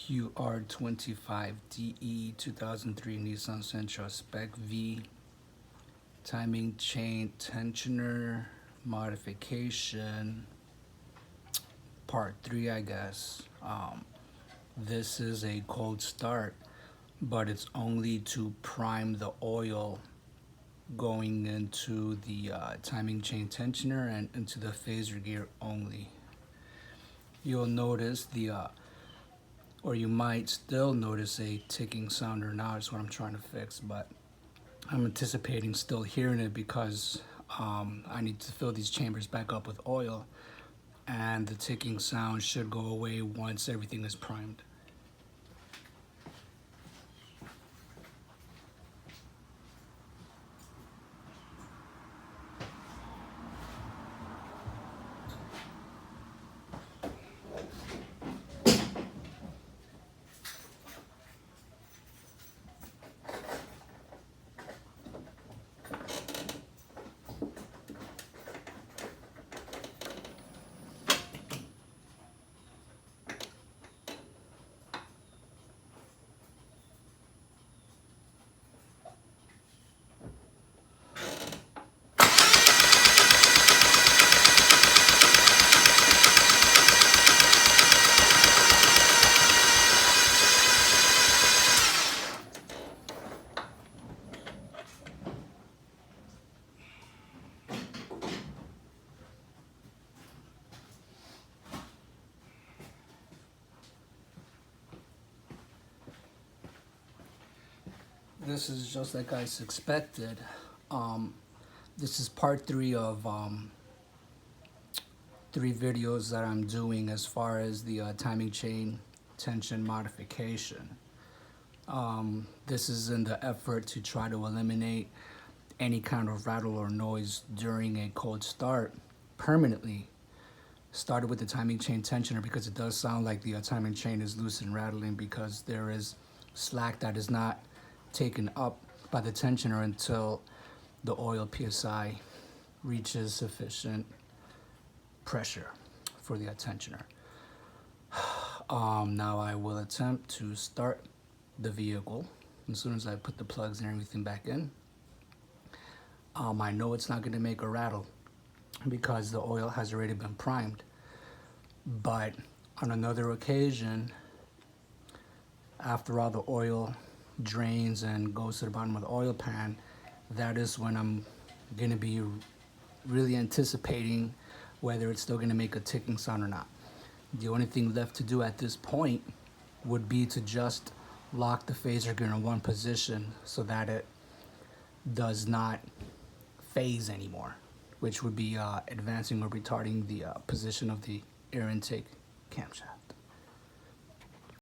QR25DE 2003 Nissan Sentra Spec V timing chain tensioner modification part 3, I guess. This is a cold start, but it's only to prime the oil going into the timing chain tensioner and into the phaser gear only. You'll notice or you might still notice a ticking sound or not. Is what I'm trying to fix, but I'm anticipating still hearing it because I need to fill these chambers back up with oil, and the ticking sound should go away once everything is primed. This is just like I expected. This is part 3 of 3 videos that I'm doing as far as the timing chain tension modification. This is in the effort to try to eliminate any kind of rattle or noise during a cold start permanently. Started with the timing chain tensioner because it does sound like the timing chain is loose and rattling because there is slack that is not taken up by the tensioner until the oil PSI reaches sufficient pressure for the tensioner. Now I will attempt to start the vehicle as soon as I put the plugs and everything back in. I know it's not going to make a rattle because the oil has already been primed, but on another occasion, after all the oil drains and goes to the bottom of the oil pan, that is when I'm going to be really anticipating whether it's still going to make a ticking sound or not. The only thing left to do at this point would be to just lock the phaser gear in one position so that it does not phase anymore, which would be advancing or retarding the position of the air intake camshaft.